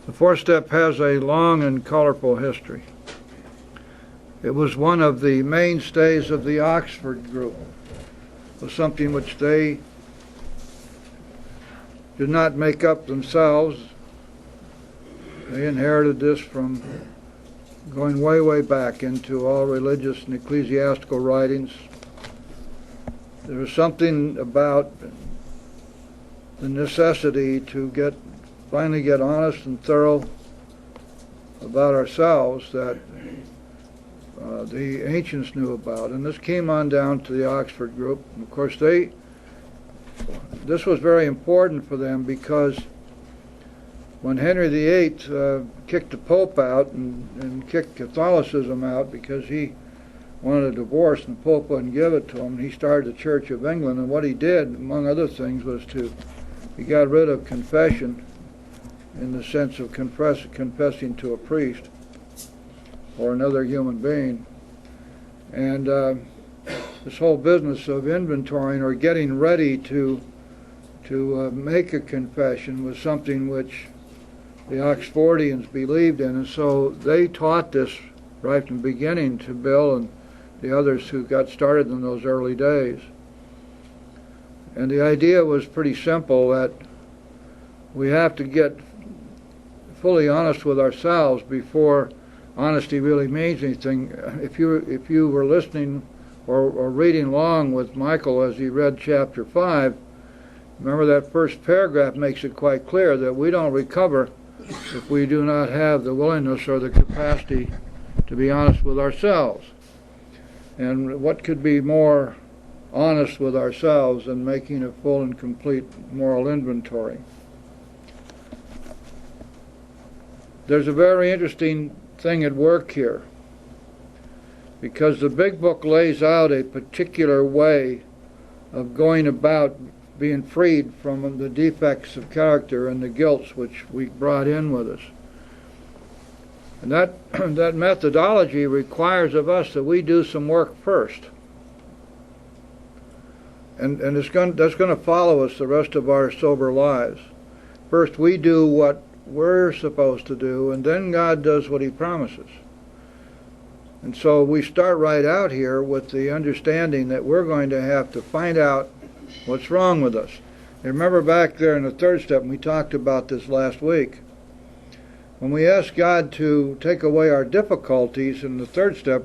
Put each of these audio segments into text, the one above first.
The four-step has a long and colorful history. It was one of the mainstays of the Oxford group. It was something which they did not make up themselves. They inherited this from going way, way back into all religious and ecclesiastical writings. There was something about the necessity to finally get honest and thorough about ourselves that the ancients knew about. And this came on down to the Oxford group. And of course, this was very important for them, because when Henry VIII kicked the Pope out and kicked Catholicism out because he wanted a divorce and the Pope wouldn't give it to him, he started the Church of England. And what he did, among other things, was he got rid of confession in the sense of confessing to a priest or another human being. And this whole business of inventorying or getting ready to make a confession was something which the Oxfordians believed in, and so they taught this right from the beginning to Bill and the others who got started in those early days. And the idea was pretty simple, that we have to get fully honest with ourselves before honesty really means anything. If you were listening or reading along with Michael as he read chapter 5, remember that first paragraph makes it quite clear that we don't recover if we do not have the willingness or the capacity to be honest with ourselves. And what could be more honest with ourselves than making a full and complete moral inventory? There's a very interesting thing at work here, because the big book lays out a particular way of going about being freed from the defects of character and the guilts which we brought in with us. And that methodology requires of us that we do some work first. And that's going to follow us the rest of our sober lives. First we do what we're supposed to do, and then God does what He promises. And so we start right out here with the understanding that we're going to have to find out what's wrong with us. And remember back there in the third step, and we talked about this last week, when we asked God to take away our difficulties in the third step,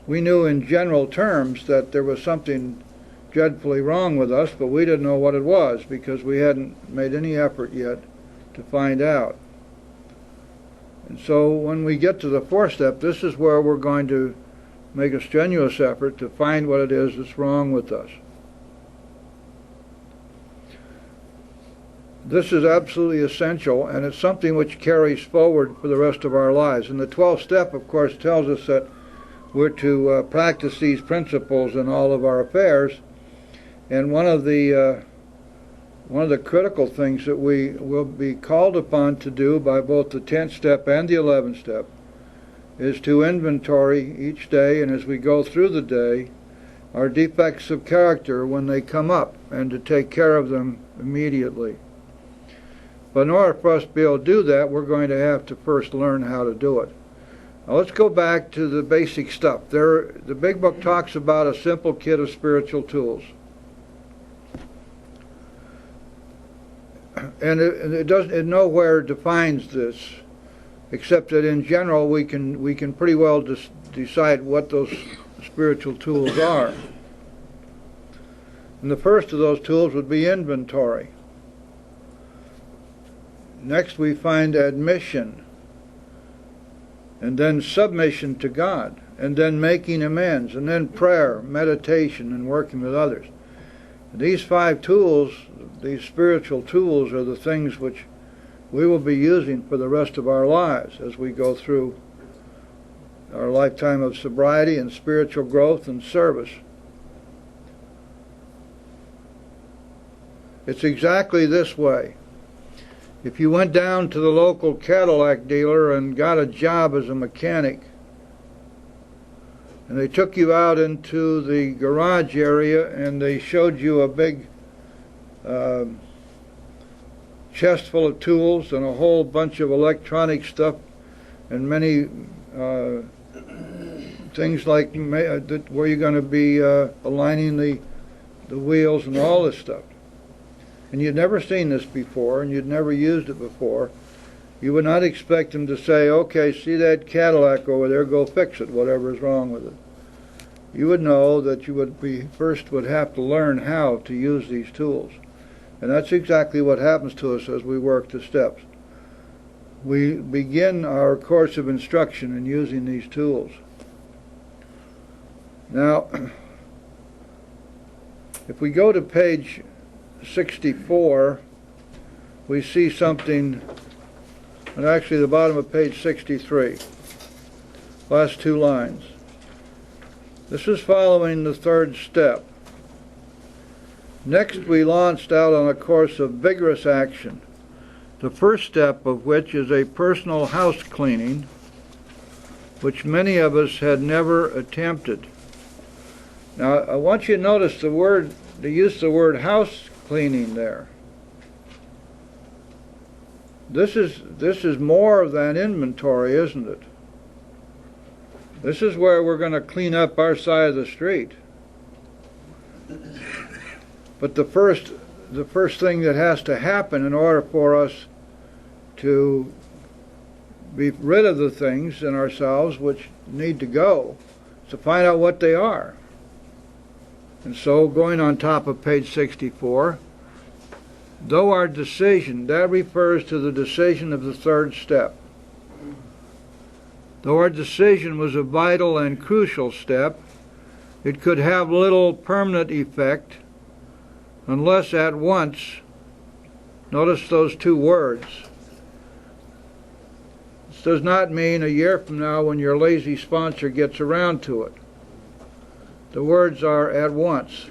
we knew in general terms that there was something dreadfully wrong with us, but we didn't know what it was because we hadn't made any effort yet to find out. And so when we get to the fourth step, this is where we're going to make a strenuous effort to find what it is that's wrong with us. This is absolutely essential, and it's something which carries forward for the rest of our lives. And the 12th step, of course, tells us that we're to practice these principles in all of our affairs. And one of the critical things that we will be called upon to do by both the 10th step and the 11th step is to inventory each day, and as we go through the day, our defects of character when they come up, and to take care of them immediately. But in order for us to be able to do that, we're going to have to first learn how to do it. Now let's go back to the basic stuff. The big book talks about a simple kit of spiritual tools. And it nowhere defines this, except that in general we can pretty well decide what those spiritual tools are. And the first of those tools would be inventory. Next we find admission, and then submission to God, and then making amends, and then prayer, meditation, and working with others. And these 5 tools, these spiritual tools, are the things which we will be using for the rest of our lives as we go through our lifetime of sobriety and spiritual growth and service. It's exactly this way. If you went down to the local Cadillac dealer and got a job as a mechanic, and they took you out into the garage area and they showed you a big chest full of tools and a whole bunch of electronic stuff and many things like where you're going to be aligning the wheels and all this stuff. And you'd never seen this before, and you'd never used it before. You would not expect him to say, okay, see that Cadillac over there, go fix it, whatever is wrong with it. You would know that you would would have to learn how to use these tools. And that's exactly what happens to us as we work the steps. We begin our course of instruction in using these tools. Now, if we go to page 64, we see something, and actually the bottom of page 63, last two lines. This is following the third step. Next, we launched out on a course of vigorous action, the first step of which is a personal house cleaning, which many of us had never attempted. Now, I want you to notice the use of the word house cleaning there. This is more than inventory, isn't it? This is where we're going to clean up our side of the street. But the first thing that has to happen in order for us to be rid of the things in ourselves which need to go is to find out what they are. And so, going on top of page 64, though our decision, that refers to the decision of the third step. Though our decision was a vital and crucial step, it could have little permanent effect unless at once, notice those two words. This does not mean a year from now when your lazy sponsor gets around to it. The words are at once.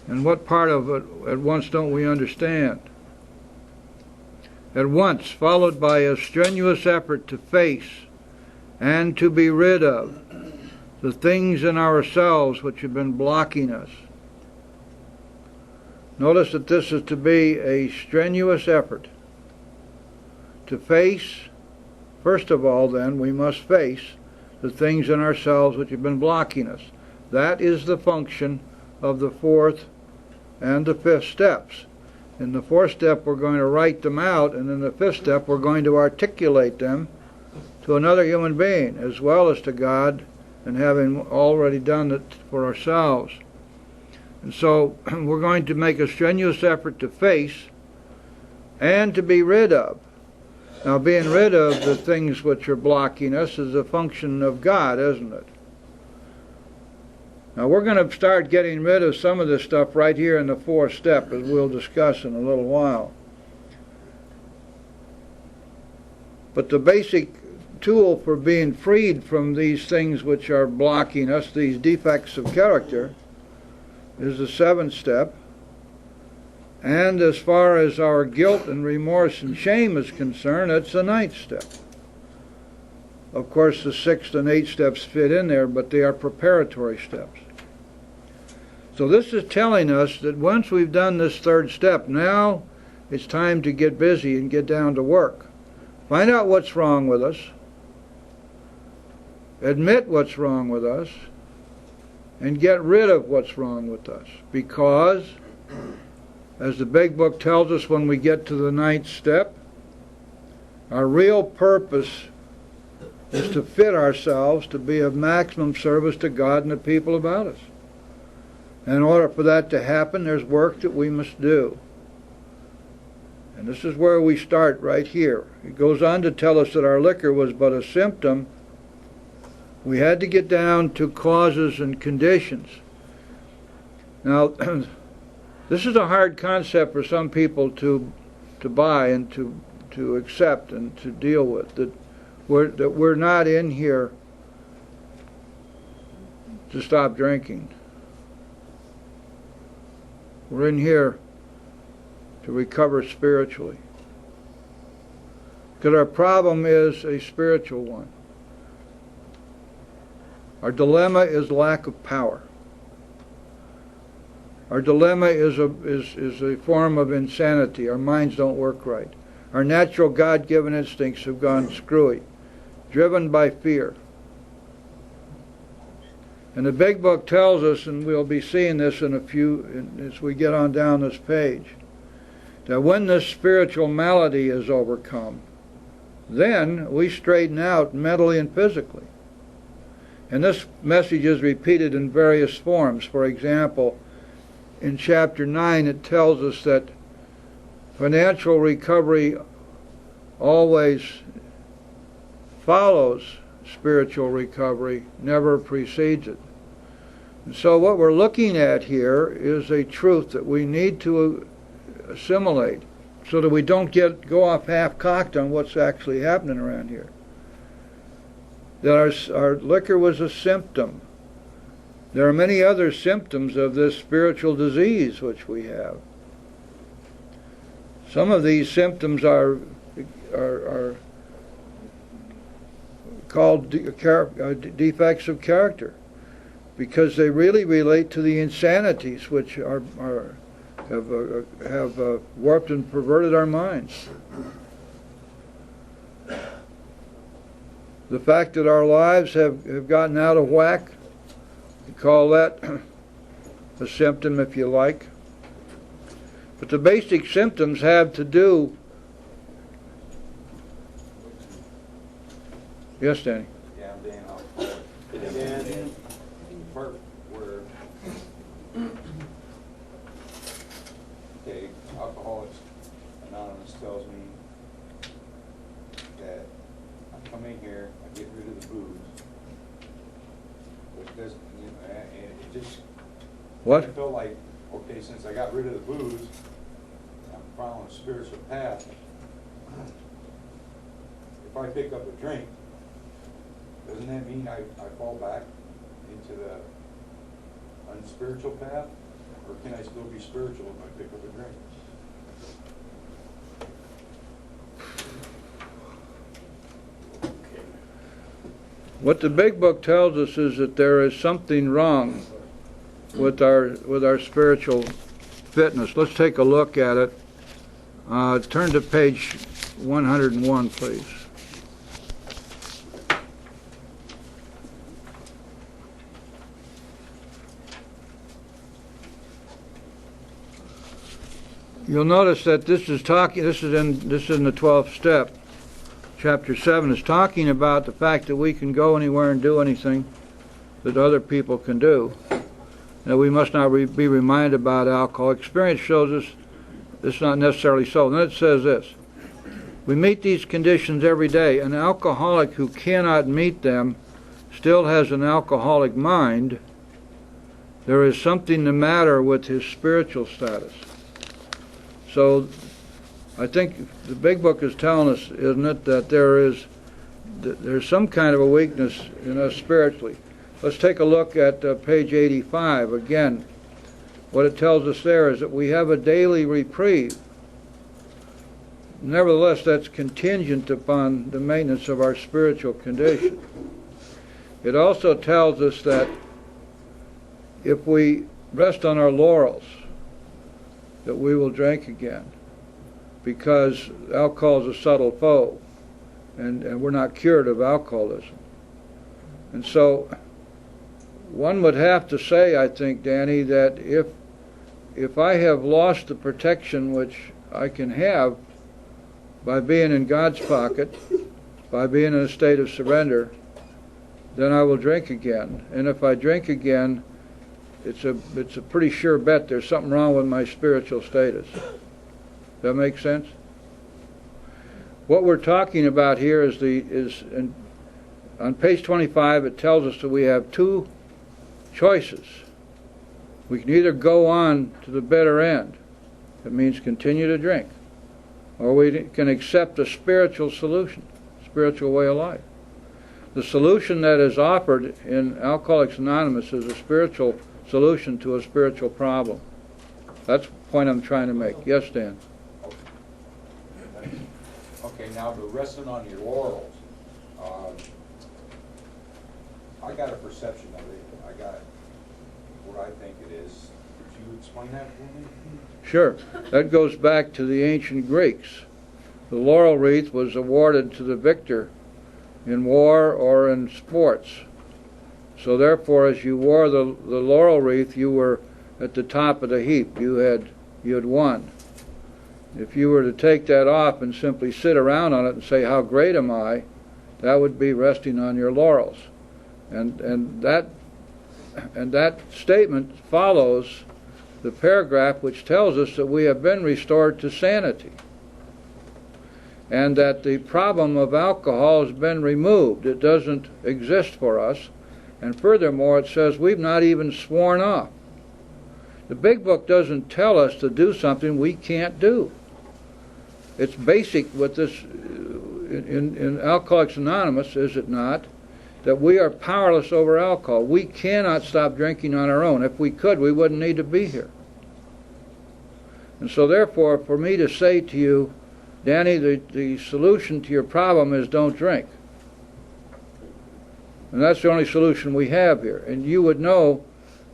And what part of it at once don't we understand? At once, followed by a strenuous effort to face and to be rid of the things in ourselves which have been blocking us. Notice that this is to be a strenuous effort. To face, first of all then, we must face the things in ourselves which have been blocking us. That is the function of the fourth and the fifth steps. In the fourth step we're going to write them out, and in the fifth step we're going to articulate them to another human being as well as to God, and having already done it for ourselves. And so we're going to make a strenuous effort to face and to be rid of. Now, being rid of the things which are blocking us is a function of God, isn't it? Now, we're going to start getting rid of some of this stuff right here in the fourth step, as we'll discuss in a little while. But the basic tool for being freed from these things which are blocking us, these defects of character, is the seventh step. And as far as our guilt and remorse and shame is concerned, it's the ninth step. Of course, the sixth and eighth steps fit in there, but they are preparatory steps. So this is telling us that once we've done this third step, now it's time to get busy and get down to work. Find out what's wrong with us, admit what's wrong with us, and get rid of what's wrong with us. Because, as the big book tells us when we get to the ninth step, our real purpose is to fit ourselves to be of maximum service to God and the people about us. And in order for that to happen, there's work that we must do. And this is where we start right here. It goes on to tell us that our liquor was but a symptom. We had to get down to causes and conditions. Now, this is a hard concept for some people to buy and to accept and to deal with. That we're not in here to stop drinking. We're in here to recover spiritually. Because our problem is a spiritual one. Our dilemma is lack of power. Our dilemma is a form of insanity. Our minds don't work right. Our natural God-given instincts have gone screwy, driven by fear. And the Big Book tells us, and we'll be seeing this in a few, as we get on down this page, that when this spiritual malady is overcome, then we straighten out mentally and physically. And this message is repeated in various forms. For example, in chapter 9 it tells us that financial recovery always follows spiritual recovery, never precedes it. And so what we're looking at here is a truth that we need to assimilate so that we don't go off half-cocked on what's actually happening around here. That our liquor was a symptom. There are many other symptoms of this spiritual disease which we have. Some of these symptoms are called defects of character, because they really relate to the insanities which have warped and perverted our minds. The fact that our lives have gotten out of whack, you call that a symptom if you like. But the basic symptoms have to do... Yes, Danny? Yeah, I'm Dan. And the part where, okay, Alcoholics Anonymous tells me that I come in here, I get rid of the booze, but it doesn't, and it just... What? I feel like, okay, since I got rid of the booze, I'm following a spiritual path. If I pick up a drink, doesn't that mean I fall back into the unspiritual path? Or can I still be spiritual if I pick up a drink? What the Big Book tells us is that there is something wrong with our spiritual fitness. Let's take a look at it. Turn to page 101, please. You'll notice that this is in the 12th step. Chapter 7 is talking about the fact that we can go anywhere and do anything that other people can do. Now, we must not be reminded about alcohol. Experience shows us it's not necessarily so. And then it says this: we meet these conditions every day. An alcoholic who cannot meet them still has an alcoholic mind. There is something the matter with his spiritual status. So I think the Big Book is telling us, isn't it, that there's some kind of a weakness in us spiritually. Let's take a look at page 85. Again, what it tells us there is that we have a daily reprieve. Nevertheless, that's contingent upon the maintenance of our spiritual condition. It also tells us that if we rest on our laurels, that we will drink again, because alcohol is a subtle foe, and we're not cured of alcoholism. And so one would have to say, I think, Danny, that if I have lost the protection which I can have by being in God's pocket, by being in a state of surrender, then I will drink again. And if I drink again, it's a pretty sure bet there's something wrong with my spiritual status. Does that make sense? What we're talking about here is on page 25, it tells us that we have two choices. We can either go on to the bitter end, that means continue to drink, or we can accept a spiritual solution, spiritual way of life. The solution that is offered in Alcoholics Anonymous is a spiritual solution to a spiritual problem. That's the point I'm trying to make. Yes, Dan? Okay, now the resting on your laurels. I got a perception of it. I got what I think it is. That you explain that for me? Sure. That goes back to the ancient Greeks. The laurel wreath was awarded to the victor in war or in sports. So therefore, as you wore the laurel wreath, you were at the top of the heap. You had won. If you were to take that off and simply sit around on it and say, how great am I, that would be resting on your laurels. And that statement follows the paragraph which tells us that we have been restored to sanity, and that the problem of alcohol has been removed. It doesn't exist for us. And furthermore, it says we've not even sworn off. The Big Book doesn't tell us to do something we can't do. It's basic with this in Alcoholics Anonymous, is it not, that we are powerless over alcohol. We cannot stop drinking on our own. If we could, we wouldn't need to be here. And so therefore, for me to say to you, Danny, the solution to your problem is don't drink. And that's the only solution we have here. And you would know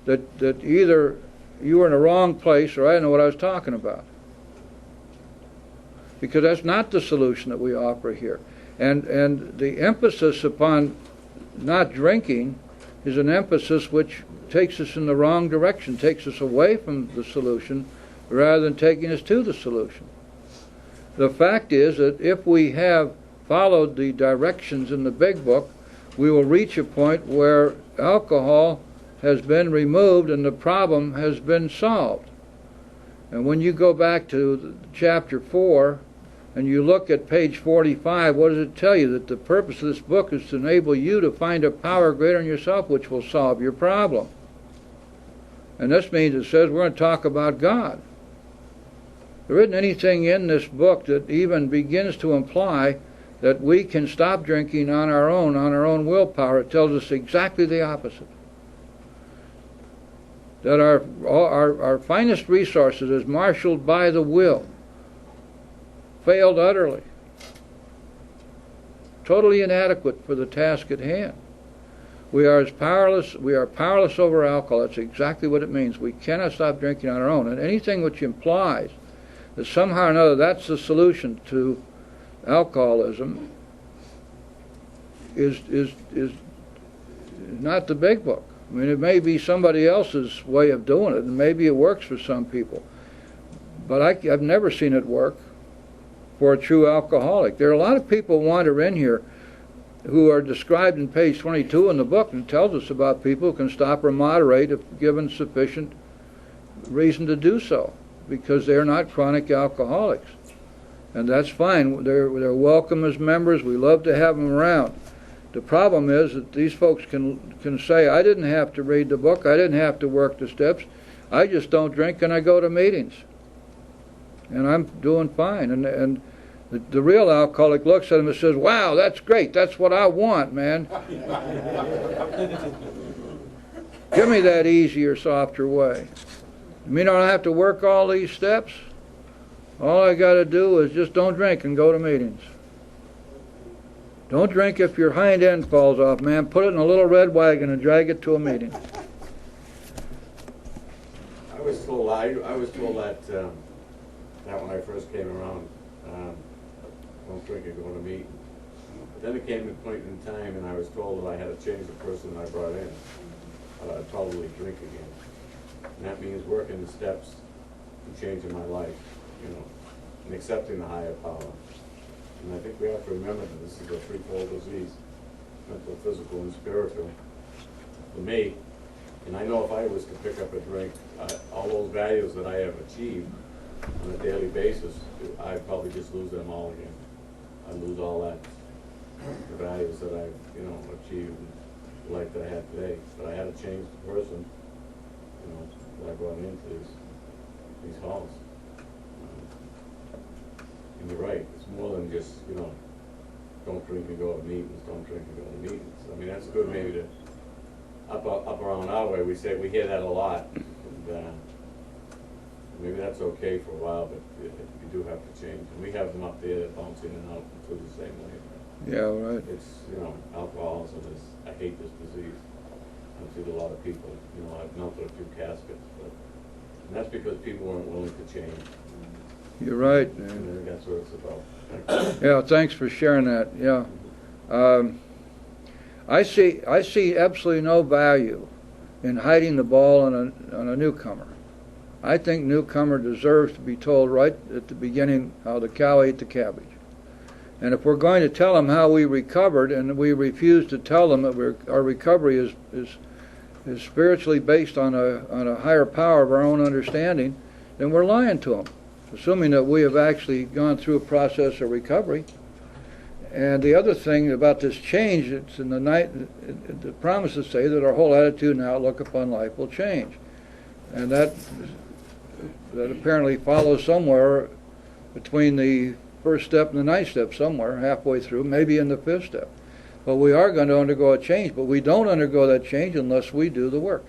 that either you were in the wrong place or I didn't know what I was talking about. Because that's not the solution that we offer here. And the emphasis upon not drinking is an emphasis which takes us in the wrong direction, takes us away from the solution rather than taking us to the solution. The fact is that if we have followed the directions in the Big Book, we will reach a point where alcohol has been removed and the problem has been solved. And when you go back to chapter 4 and you look at page 45, what does it tell you? That the purpose of this book is to enable you to find a power greater than yourself which will solve your problem. And this means it says we're going to talk about God. There isn't anything in this book that even begins to imply that we can stop drinking on our own willpower. It tells us exactly the opposite. That our finest resources, as marshaled by the will, failed utterly, totally inadequate for the task at hand. We are powerless over alcohol. That's exactly what it means. We cannot stop drinking on our own. And anything which implies that somehow or another that's the solution to alcoholism is not the Big Book. I mean, it may be somebody else's way of doing it, and maybe it works for some people. But I've never seen it work for a true alcoholic. There are a lot of people wander in here who are described in page 22 in the book, and tells us about people who can stop or moderate if given sufficient reason to do so, because they're not chronic alcoholics. And that's fine. They're welcome as members. We love to have them around. The problem is that these folks can say, I didn't have to read the book, I didn't have to work the steps, I just don't drink and I go to meetings. And I'm doing fine. And the real alcoholic looks at him and says, wow, that's great, that's what I want, man. Give me that easier, softer way. You mean I don't have to work all these steps? All I got to do is just don't drink and go to meetings. Don't drink if your hind end falls off, man. Put it in a little red wagon and drag it to a meeting. I was told that when I first came around, don't drink and go to meetings. But then it came a point in time, and I was told that I had to change the person I brought in. I'd probably drink again, and that means working the steps and changing my life, and accepting the higher power. And I think we have to remember that this is a threefold disease: mental, physical, and spiritual. For me, and I know if I was to pick up a drink, all those values that I have achieved on a daily basis, I'd probably just lose them all again. I'd lose all that, the values that I've, achieved in the life that I have today. But I had to change the person, that I brought into these halls. And you're right, it's more than just, don't drink and go to meetings, don't drink and go to meetings. I mean, that's good maybe to, up around our way, we hear that a lot. And, maybe that's okay for a while, but you do have to change. And we have them up there that bounce in and out and do the same way. Yeah, right. It's, alcoholism is, I hate this disease. I've seen a lot of people, I've melted a few caskets, but And that's because people weren't willing to change. You're right. And that's what it's about. Yeah, thanks for sharing that. Yeah, I see absolutely no value in hiding the ball on a newcomer. I think newcomer deserves to be told right at the beginning how the cow ate the cabbage. And if we're going to tell them how we recovered, and we refuse to tell them that our recovery is spiritually based on a higher power of our own understanding, then we're lying to them, assuming that we have actually gone through a process of recovery. And the other thing about this change, it's in the promises say that our whole attitude and outlook upon life will change. And that apparently follows somewhere between the first step and the ninth step, somewhere halfway through, maybe in the fifth step. But we are going to undergo a change, but we don't undergo that change unless we do the work.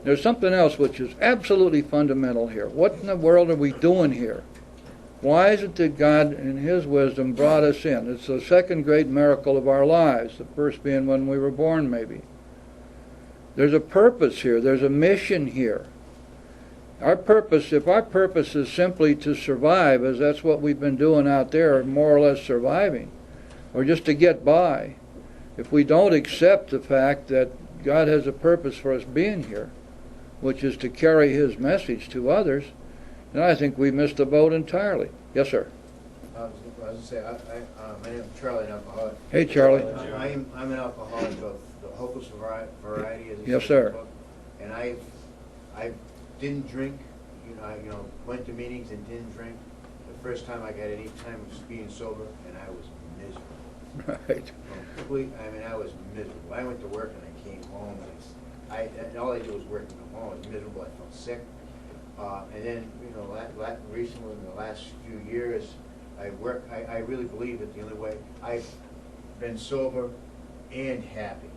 There's something else which is absolutely fundamental here. What in the world are we doing here? Why is it that God, in His wisdom, brought us in? It's the second great miracle of our lives, the first being when we were born, maybe. There's a purpose here. There's a mission here. Our purpose, if our purpose is simply to survive, as that's what we've been doing out there, more or less surviving, or just to get by, if we don't accept the fact that God has a purpose for us being here, which is to carry His message to others, then I think we missed the boat entirely. Yes, sir. I was going to say, my name is Charlie, an alcoholic. Hey, Charlie. I'm an alcoholic of the hopeless variety. As Yes, sir. And I didn't drink. I went to meetings and didn't drink. The first time I got any time was being sober, and I was miserable. Right. I was miserable. I went to work and I came home, and all I did was work from home. I was miserable. I felt sick. And then, recently in the last few years, I really believe that the only way I've been sober and happy,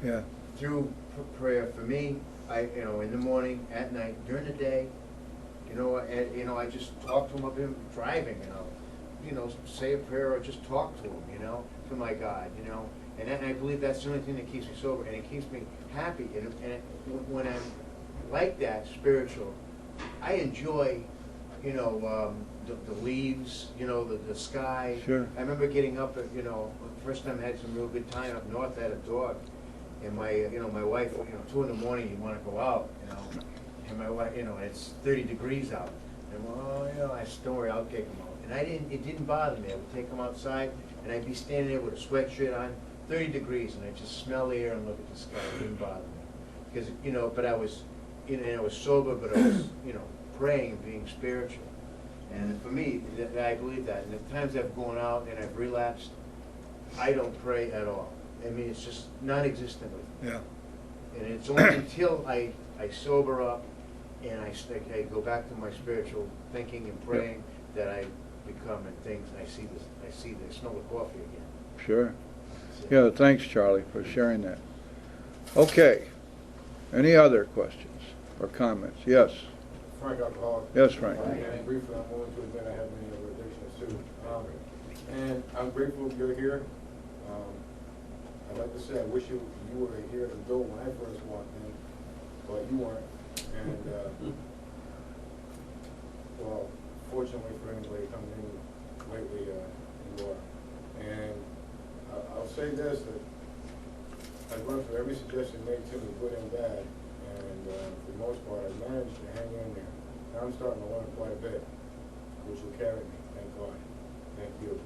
Yeah. through prayer. For me, in the morning, at night, during the day, I just talk to Him. I've been driving, say a prayer or just talk to Him, to my God, and I believe that's the only thing that keeps me sober, and it keeps me happy. And when I'm like that, spiritual, I enjoy, the leaves, the sky. Sure. I remember getting up at, the first time I had some real good time up north. I had a dog, and my wife, 2 in the morning, you want to go out, and my wife, it's 30 degrees out. And I said, don't worry, I'll take them out. And it didn't bother me. I would take them outside, and I'd be standing there with a sweatshirt on, 30 degrees, and I'd just smell the air and look at the sky. It didn't bother me. Because, but I was, I was sober, but I was, praying and being spiritual. And for me, I believe that. And the times I've gone out and I've relapsed, I don't pray at all. I mean, it's just non-existent. Yeah. And it's only until I sober up and I go back to my spiritual thinking and praying that I become and things. And I smell the coffee again. Sure. Yeah, thanks, Charlie, for sharing that. Okay. Any other questions or comments? Yes. Frank, alcoholic. Yes, Frank. And briefly, I'm willing to admit I have many other addictions too. And I'm grateful you're here. I'd like to say I wish you were here at the door when I first walked in, but you weren't. And well, fortunately for anybody coming in lately, you are. And I'll say this, that I've learned from every suggestion made to me, good and bad, and for the most part, I've managed to hang in there. Now I'm starting to learn quite a bit, which will carry me, thank God. Thank you.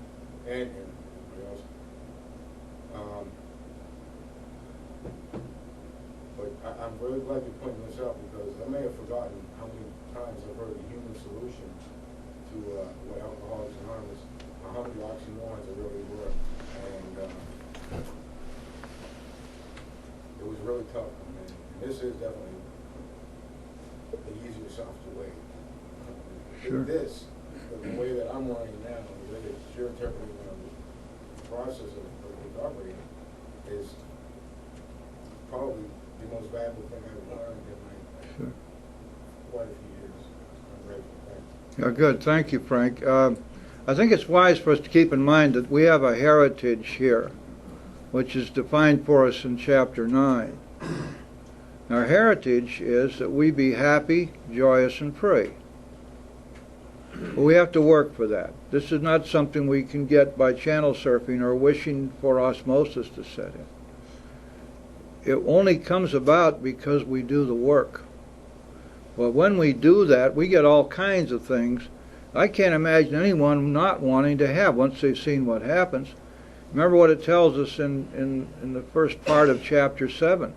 And everybody else. But I'm really glad you're pointing this out, because I may have forgotten how many times I've heard the human solution to what Alcoholics Anonymous, how many oxymorons it really were. And it was really tough, man. And this is definitely the easier, softer way. Sure. This, the way that I'm learning now, the way that you're interpreting the process of recovery is probably the most valuable thing I've learned in my quite a few years. I'm grateful. Thanks. Yeah, good. Thank you, Frank. I think it's wise for us to keep in mind that we have a heritage here, which is defined for us in Chapter 9. Our heritage is that we be happy, joyous, and free. But we have to work for that. This is not something we can get by channel surfing or wishing for osmosis to set in. It only comes about because we do the work. Well, when we do that, we get all kinds of things I can't imagine anyone not wanting to have once they've seen what happens. Remember what it tells us in the first part of chapter 7,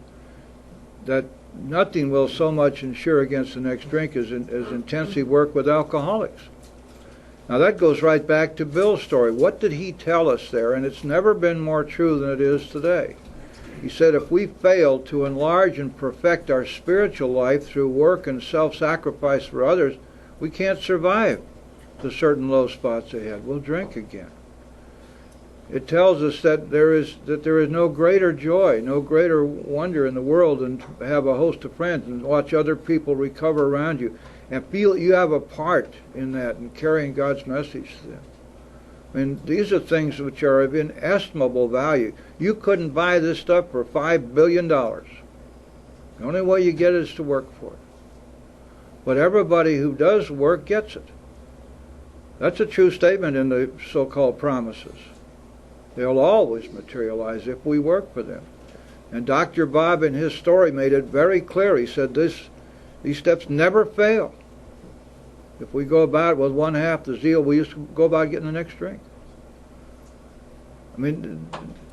that nothing will so much insure against the next drink as intensive work with alcoholics. Now that goes right back to Bill's story. What did he tell us there? And it's never been more true than it is today. He said if we fail to enlarge and perfect our spiritual life through work and self-sacrifice for others, we can't survive the certain low spots ahead. We'll drink again. It tells us that there is no greater joy, no greater wonder in the world than to have a host of friends and watch other people recover around you and feel you have a part in that and carrying God's message to them. I mean, these are things which are of inestimable value. You couldn't buy this stuff for $5 billion. The only way you get it is to work for it. But everybody who does work gets it. That's a true statement in the so-called promises. They'll always materialize if we work for them. And Dr. Bob in his story made it very clear. He said these steps never fail. If we go about it with one half the zeal we used to go about getting the next drink. I mean,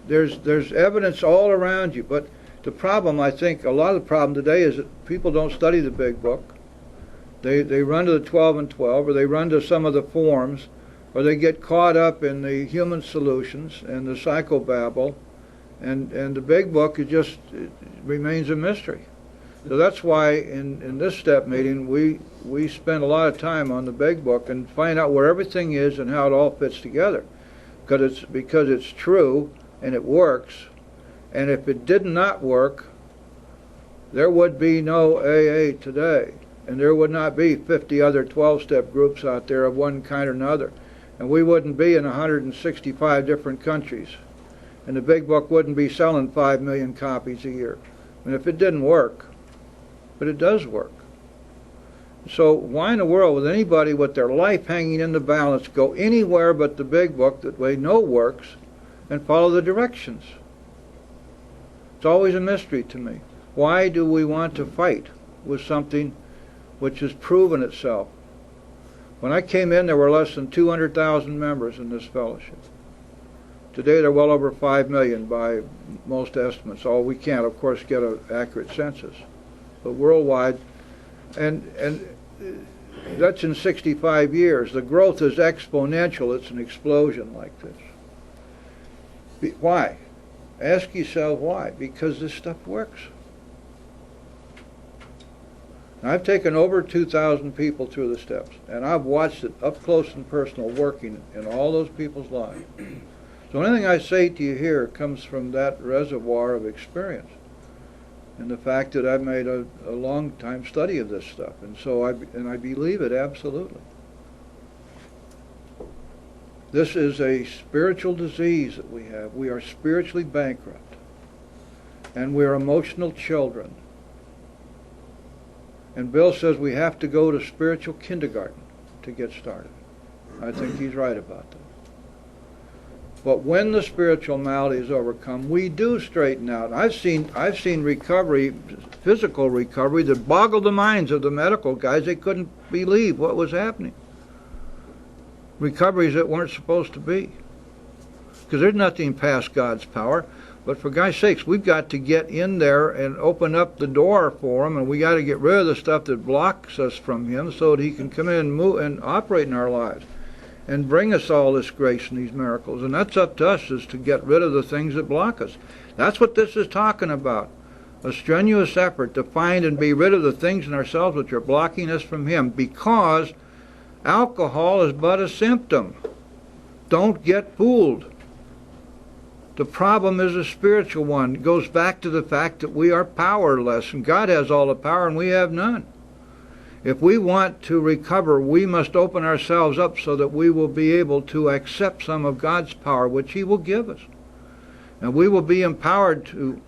there's evidence all around you. But the problem, I think, a lot of the problem today is that people don't study the big book. They run to the 12 and 12, or they run to some of the forms, or they get caught up in the human solutions and the psychobabble, and the big book it remains a mystery. So that's why in this step meeting we spend a lot of time on the big book and find out where everything is and how it all fits together, because it's true and it works. And if it did not work, there would be no AA today, and there would not be 50 other 12-step groups out there of one kind or another. And we wouldn't be in 165 different countries. And the big book wouldn't be selling 5 million copies a year. And if it didn't work, but it does work. So why in the world would anybody with their life hanging in the balance go anywhere but the big book that they know works and follow the directions? It's always a mystery to me. Why do we want to fight with something which has proven itself? When I came in, there were less than 200,000 members in this fellowship. Today, there are well over 5 million by most estimates. Although we can't, of course, get an accurate census. But worldwide, and that's in 65 years. The growth is exponential. It's an explosion like this. Why? Ask yourself why. Because this stuff works. Now, I've taken over 2,000 people through the steps, and I've watched it up close and personal working in all those people's lives. So anything I say to you here comes from that reservoir of experience and the fact that I've made a long time study of this stuff, and so I believe it absolutely. This is a spiritual disease that we have. We are spiritually bankrupt, and we're emotional children. And Bill says we have to go to spiritual kindergarten to get started. I think he's right about that. But when the spiritual malady is overcome, we do straighten out. I've seen recovery, physical recovery, that boggled the minds of the medical guys. They couldn't believe what was happening. Recoveries that weren't supposed to be. Because there's nothing past God's power. But for God's sakes, we've got to get in there and open up the door for Him, and we got to get rid of the stuff that blocks us from Him so that He can come in and move and operate in our lives and bring us all this grace and these miracles. And that's up to us, is to get rid of the things that block us. That's what this is talking about. A strenuous effort to find and be rid of the things in ourselves which are blocking us from Him, because alcohol is but a symptom. Don't get fooled. The problem is a spiritual one. It goes back to the fact that we are powerless, and God has all the power and we have none. If we want to recover, we must open ourselves up so that we will be able to accept some of God's power, which He will give us. And we will be empowered to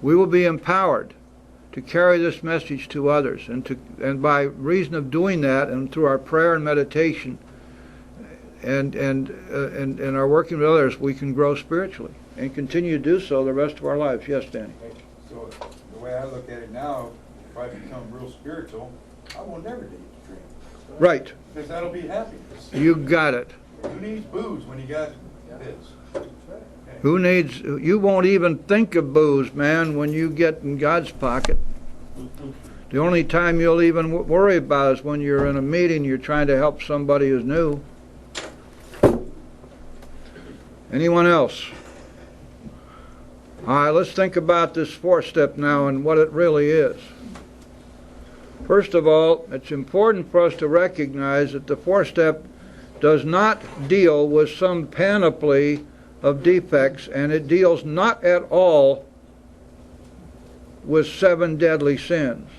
we will be empowered to carry this message to others, and by reason of doing that, and through our prayer and meditation, and our working with others, we can grow spiritually and continue to do so the rest of our lives. Yes, Danny. So the way I look at it now, if I become real spiritual, I will never need to drink. Right. Because that'll be happiness. You got it. Who needs booze when you got this? Who needs? You won't even think of booze, man, when you get in God's pocket. The only time you'll even worry about is when you're in a meeting, you're trying to help somebody who's new. Anyone else? All right, let's think about this fourth step now and what it really is. First of all, it's important for us to recognize that the fourth step does not deal with some panoply of defects, and it deals not at all with 7 deadly sins.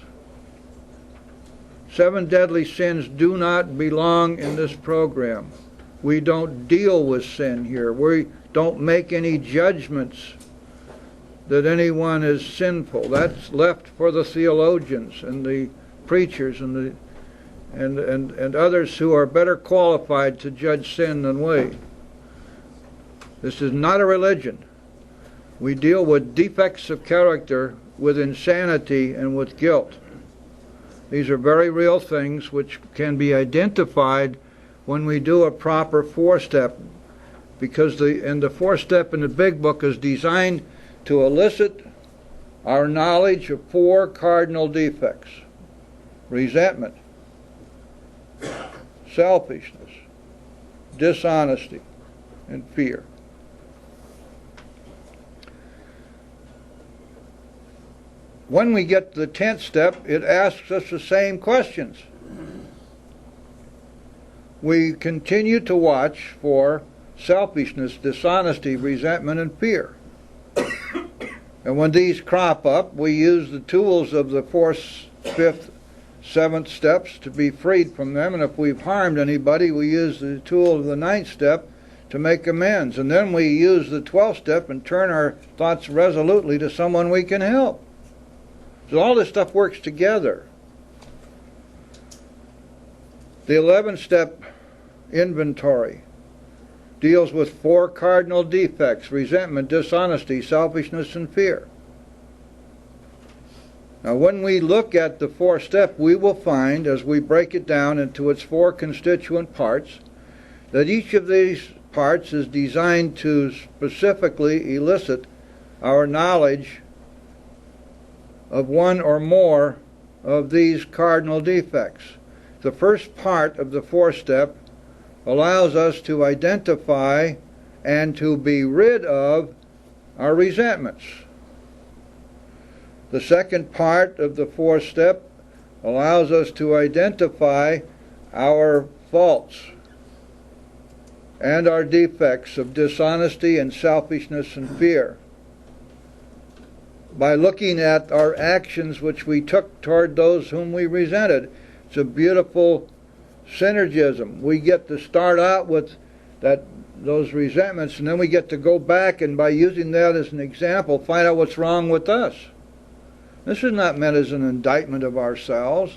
7 deadly sins do not belong in this program. We don't deal with sin here. We don't make any judgments that anyone is sinful. That's left for the theologians and the preachers and others who are better qualified to judge sin than we. This is not a religion. We deal with defects of character, with insanity, and with guilt. These are very real things which can be identified when we do a proper 4-step, because the 4th step in the big book is designed to elicit our knowledge of 4 cardinal defects: resentment, selfishness, dishonesty, and fear. When we get to the 10th step, it asks us the same questions. We continue to watch for selfishness, dishonesty, resentment, and fear. And when these crop up, we use the tools of the 4th, 5th, 7th steps to be freed from them. And if we've harmed anybody, we use the tool of the 9th step to make amends. And then we use the 12th step and turn our thoughts resolutely to someone we can help. So all this stuff works together. The 11th step, inventory, deals with 4 cardinal defects: resentment, dishonesty, selfishness, and fear. Now when we look at the 4th step, we will find, as we break it down into its 4 constituent parts, that each of these parts is designed to specifically elicit our knowledge of one or more of these cardinal defects. The first part of the 4th step allows us to identify and to be rid of our resentments. The second part of the 4th step allows us to identify our faults and our defects of dishonesty and selfishness and fear, by looking at our actions which we took toward those whom we resented. It's a beautiful synergism. We get to start out with those resentments, and then we get to go back and, by using that as an example, find out what's wrong with us. This is not meant as an indictment of ourselves.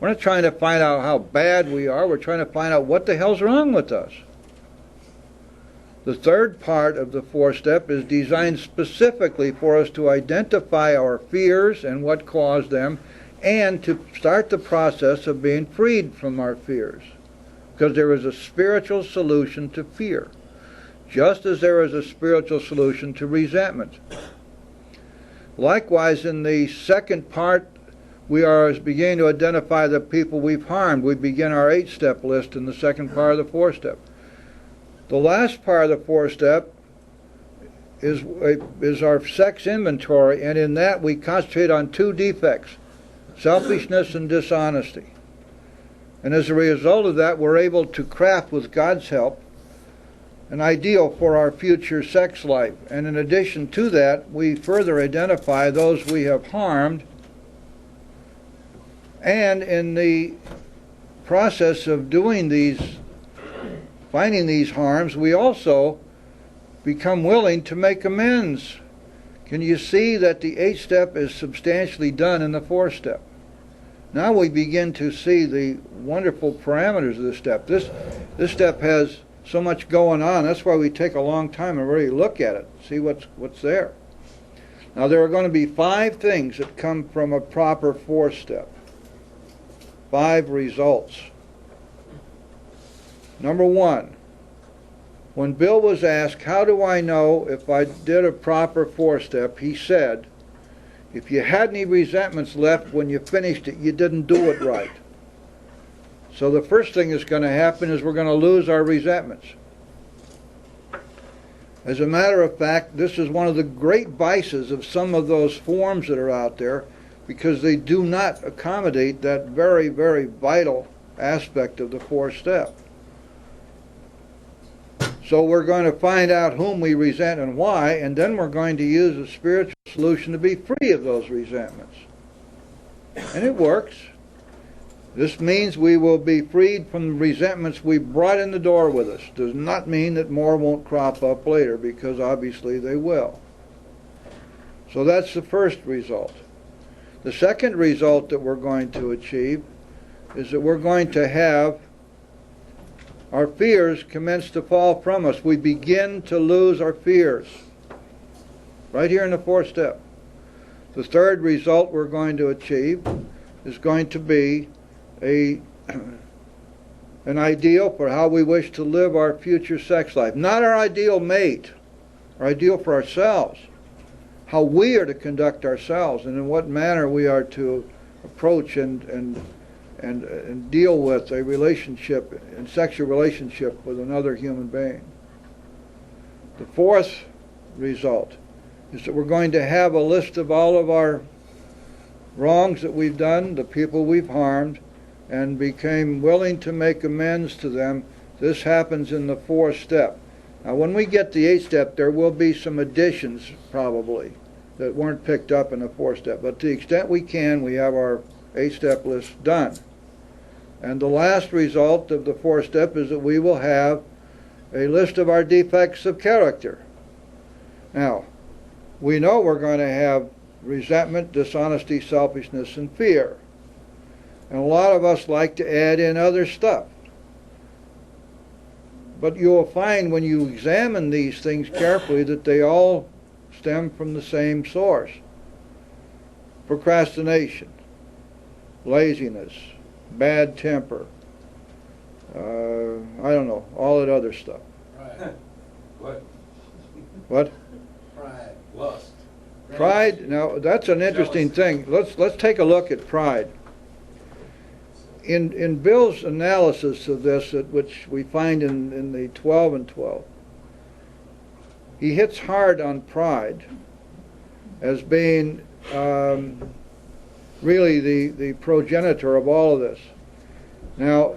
We're not trying to find out how bad we are. We're trying to find out what the hell's wrong with us. The third part of the 4th step is designed specifically for us to identify our fears and what caused them, and to start the process of being freed from our fears. Because there is a spiritual solution to fear, just as there is a spiritual solution to resentment. Likewise, in the second part, we are beginning to identify the people we've harmed. We begin our 8-step list in the second part of the 4th step. The last part of the 4th step is our sex inventory, and in that we concentrate on 2 defects: selfishness and dishonesty. And as a result of that, we're able to craft, with God's help, an ideal for our future sex life. And in addition to that, we further identify those we have harmed, and in the process of doing finding these harms, we also become willing to make amends, Can you see that the 8th step is substantially done in the 4th step? Now we begin to see the wonderful parameters of this step. This step has so much going on. That's why we take a long time and really look at it, see what's there. Now there are going to be 5 things that come from a proper 4th step. 5 results. Number 1, when Bill was asked, how do I know if I did a proper 4th step, he said, if you had any resentments left when you finished it, you didn't do it right. So the first thing that's going to happen is we're going to lose our resentments. As a matter of fact, this is one of the great vices of some of those forms that are out there, because they do not accommodate that very, very vital aspect of the 4th step. So we're going to find out whom we resent and why, and then we're going to use a spiritual solution to be free of those resentments. And it works. This means we will be freed from the resentments we brought in the door with us. Does not mean that more won't crop up later, because obviously they will. So that's the first result. The second result that we're going to achieve is that we're going to have our fears commence to fall from us. We begin to lose our fears. Right here in the 4th step. The third result we're going to achieve is going to be an ideal for how we wish to live our future sex life. Not our ideal mate, our ideal for ourselves. How we are to conduct ourselves and in what manner we are to approach and deal with a relationship and sexual relationship with another human being. The 4th result is that we're going to have a list of all of our wrongs that we've done, the people we've harmed, and became willing to make amends to them. This happens in the 4th step. Now when we get the 8th step, there will be some additions probably that weren't picked up in the 4th step, but to the extent we can, we have our 8th step list done. And the last result of the 4th step is that we will have a list of our defects of character. Now, we know we're going to have resentment, dishonesty, selfishness, and fear. And a lot of us like to add in other stuff. But you'll find when you examine these things carefully that they all stem from the same source. Procrastination, laziness, bad temper, I don't know, all that other stuff. Pride. What? What? Pride. Lust. Pride, now that's an interesting thing. Let's take a look at pride. In Bill's analysis of this, which we find in the 12 and 12, he hits hard on pride as being really the progenitor of all of this. Now,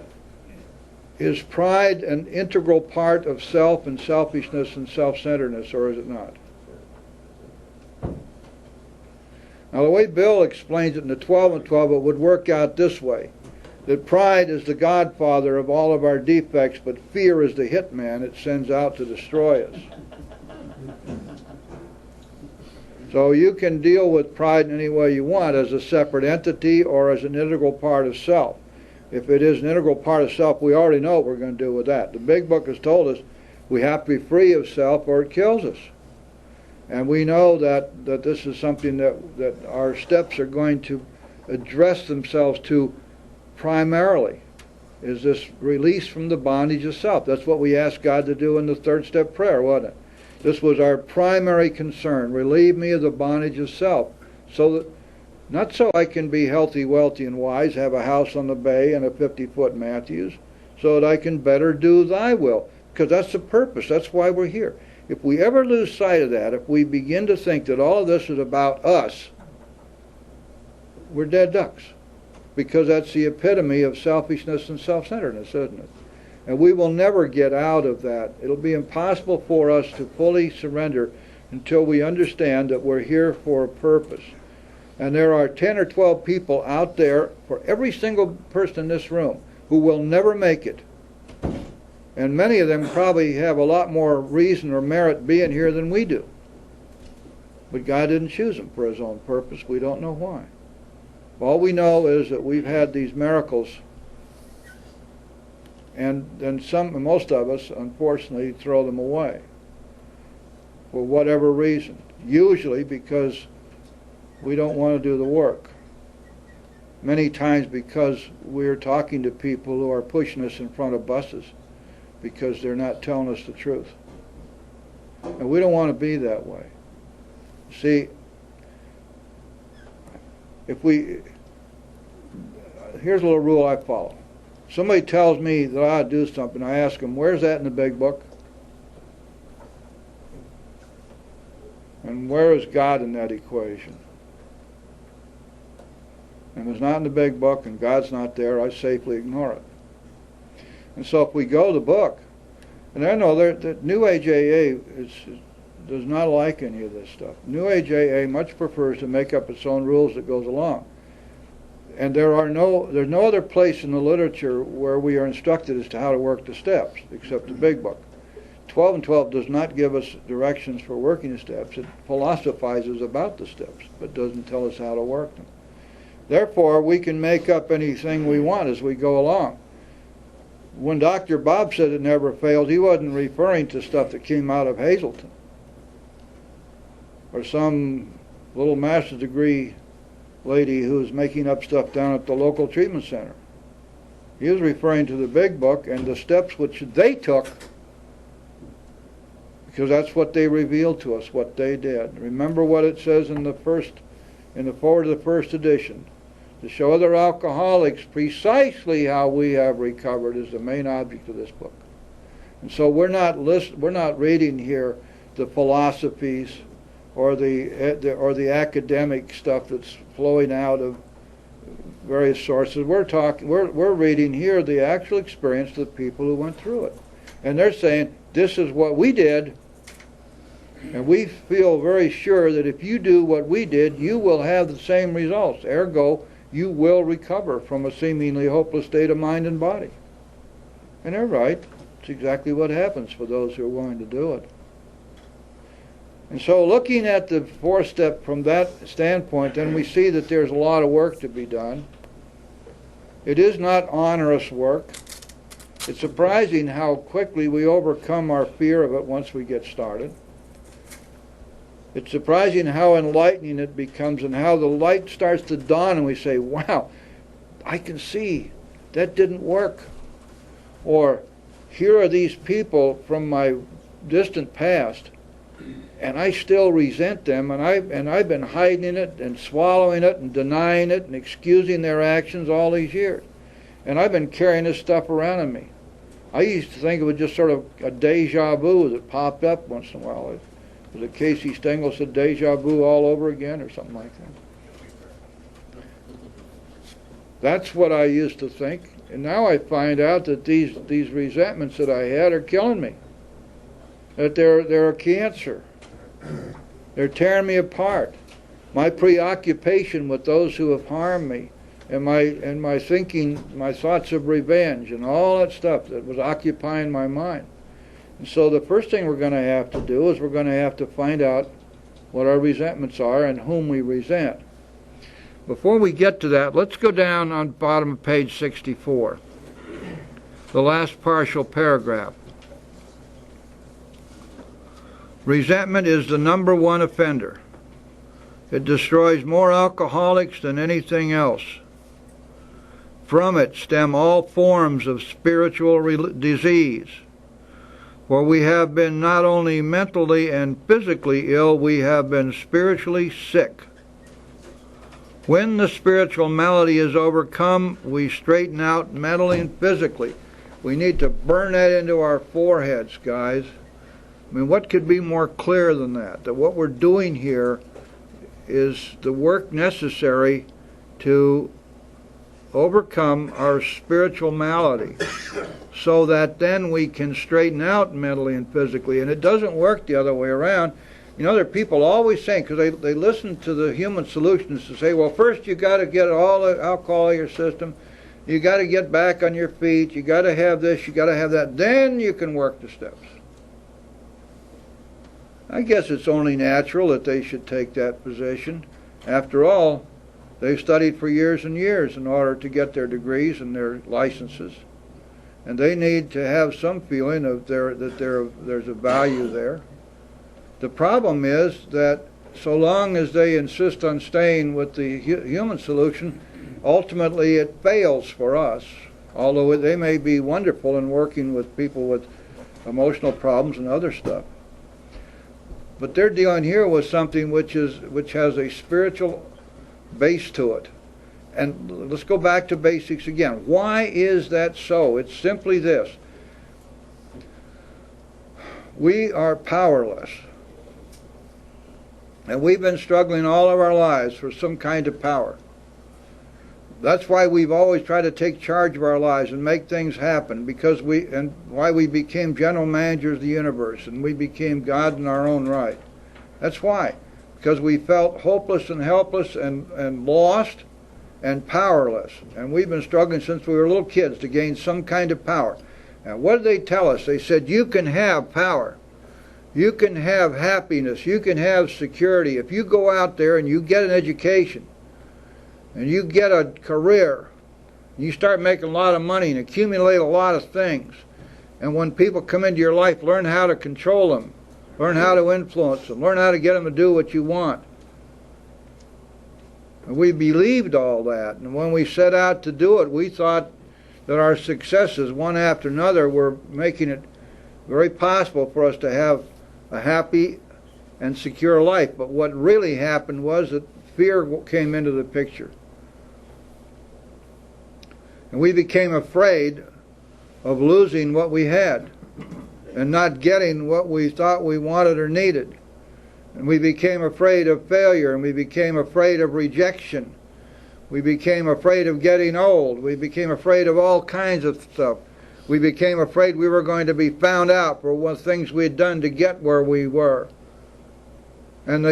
is pride an integral part of self and selfishness and self-centeredness, or is it not? Now, the way Bill explains it in the 12 and 12, it would work out this way. That pride is the godfather of all of our defects, but fear is the hitman it sends out to destroy us. So you can deal with pride in any way you want, as a separate entity or as an integral part of self. If it is an integral part of self, we already know what we're going to do with that. The Big Book has told us we have to be free of self or it kills us. And we know that this is something that our steps are going to address themselves to primarily, is this release from the bondage of self. That's what we asked God to do in the 3rd step prayer, wasn't it? This was our primary concern. Relieve me of the bondage of self. So that, not so I can be healthy, wealthy, and wise, have a house on the bay and a 50-foot Matthews, so that I can better do thy will. Because that's the purpose. That's why we're here. If we ever lose sight of that, if we begin to think that all of this is about us, we're dead ducks. Because that's the epitome of selfishness and self-centeredness, isn't it? And we will never get out of that. It'll be impossible for us to fully surrender until we understand that we're here for a purpose. And there are 10 or 12 people out there, for every single person in this room, who will never make it. And many of them probably have a lot more reason or merit being here than we do. But God didn't choose them for his own purpose. We don't know why. All we know is that we've had these miracles, and then most of us, unfortunately, throw them away for whatever reason. Usually because we don't want to do the work. Many times because we're talking to people who are pushing us in front of buses because they're not telling us the truth. And we don't want to be that way. See, here's a little rule I follow. Somebody tells me that I ought to do something, I ask them, where's that in the big book? And where is God in that equation? And if it's not in the big book and God's not there, I safely ignore it. And so if we go to the book, and I know that New Age AA does not like any of this stuff. New Age AA much prefers to make up its own rules that goes along. And there's no other place in the literature where we are instructed as to how to work the steps, except the big book. 12 and 12 does not give us directions for working the steps. It philosophizes about the steps, but doesn't tell us how to work them. Therefore, we can make up anything we want as we go along. When Dr. Bob said it never fails, he wasn't referring to stuff that came out of Hazleton or some little master's degree lady who was making up stuff down at the local treatment center. He was referring to the big book and the steps which they took, because that's what they revealed to us, what they did. Remember what it says in the forward of the first edition. To show other alcoholics precisely how we have recovered is the main object of this book. And so we're not reading here the philosophies or the academic stuff that's flowing out of various sources. We're reading here the actual experience of the people who went through it. And they're saying, this is what we did, and we feel very sure that if you do what we did, you will have the same results. Ergo, you will recover from a seemingly hopeless state of mind and body. And they're right. It's exactly what happens for those who are willing to do it. And so looking at the fourth step from that standpoint, then we see that there's a lot of work to be done. It is not onerous work. It's surprising how quickly we overcome our fear of it once we get started. It's surprising how enlightening it becomes and how the light starts to dawn and we say, wow, I can see that didn't work. Or here are these people from my distant past and I still resent them, and I've been hiding it and swallowing it and denying it and excusing their actions all these years. And I've been carrying this stuff around in me. I used to think it was just sort of a deja vu that popped up once in a while. Was it Casey Stengel said deja vu all over again or something like that? That's what I used to think. And now I find out that these resentments that I had are killing me. That they're a cancer. They're tearing me apart. My preoccupation with those who have harmed me, and my thinking, my thoughts of revenge, and all that stuff that was occupying my mind. And so the first thing we're going to have to do is we're going to have to find out what our resentments are and whom we resent. Before we get to that, let's go down on the bottom of page 64, the last partial paragraph. Resentment is the number one offender. It destroys more alcoholics than anything else. From it stem all forms of spiritual disease. For we have been not only mentally and physically ill, we have been spiritually sick. When the spiritual malady is overcome, we straighten out mentally and physically. We need to burn that into our foreheads, guys. I mean, what could be more clear than that? That what we're doing here is the work necessary to overcome our spiritual malady so that then we can straighten out mentally and physically. And it doesn't work the other way around. You know, there are people always saying, because they listen to the human solutions to say, well, first you got to get all the alcohol out of your system, you got to get back on your feet, you got to have this, you got to have that, then you can work the steps. I guess it's only natural that they should take that position. After all, they've studied for years and years in order to get their degrees and their licenses. And they need to have some feeling of there's a value there. The problem is that so long as they insist on staying with the human solution, ultimately it fails for us. Although they may be wonderful in working with people with emotional problems and other stuff. But they're dealing here with something which has a spiritual base to it. And let's go back to basics again. Why is that so? It's simply this. We are powerless. And we've been struggling all of our lives for some kind of power. That's why we've always tried to take charge of our lives and make things happen, and why we became general managers of the universe and we became God in our own right. That's why. Because we felt hopeless and helpless and lost and powerless. And we've been struggling since we were little kids to gain some kind of power. And what did they tell us? They said, you can have power. You can have happiness. You can have security. If you go out there and you get an education, and you get a career, you start making a lot of money and accumulate a lot of things, and when people come into your life, learn how to control them, learn how to influence them, learn how to get them to do what you want. And we believed all that, and when we set out to do it, we thought that our successes, one after another, were making it very possible for us to have a happy and secure life. But what really happened was that fear came into the picture. And we became afraid of losing what we had and not getting what we thought we wanted or needed. And we became afraid of failure, and we became afraid of rejection. We became afraid of getting old. We became afraid of all kinds of stuff. We became afraid we were going to be found out for what things we had done to get where we were. And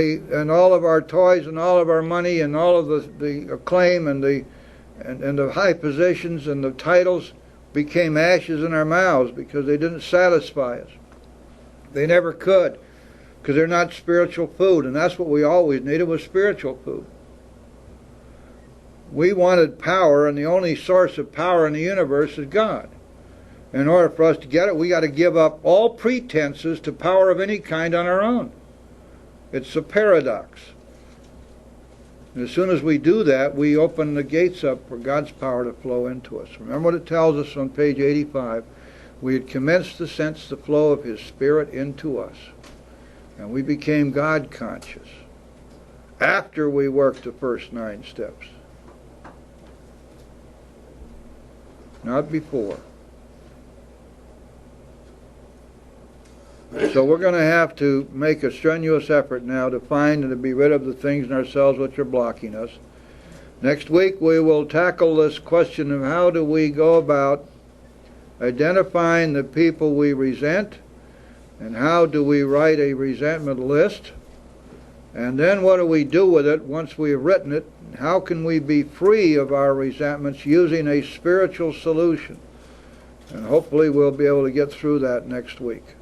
all of our toys and all of our money and all of the acclaim and the high positions and the titles became ashes in our mouths because they didn't satisfy us. They never could, because they're not spiritual food, and that's what we always needed, was spiritual food. We wanted power, and the only source of power in the universe is God. In order for us to get it, we got to give up all pretenses to power of any kind on our own. It's a paradox. And as soon as we do that, we open the gates up for God's power to flow into us. Remember what it tells us on page 85. We had commenced to sense the flow of His Spirit into us. And we became God conscious after we worked the first 9 steps. Not before. So we're going to have to make a strenuous effort now to find and to be rid of the things in ourselves which are blocking us. Next week we will tackle this question of how do we go about identifying the people we resent, and how do we write a resentment list, and then what do we do with it once we have written it. How can we be free of our resentments using a spiritual solution? And hopefully we'll be able to get through that next week.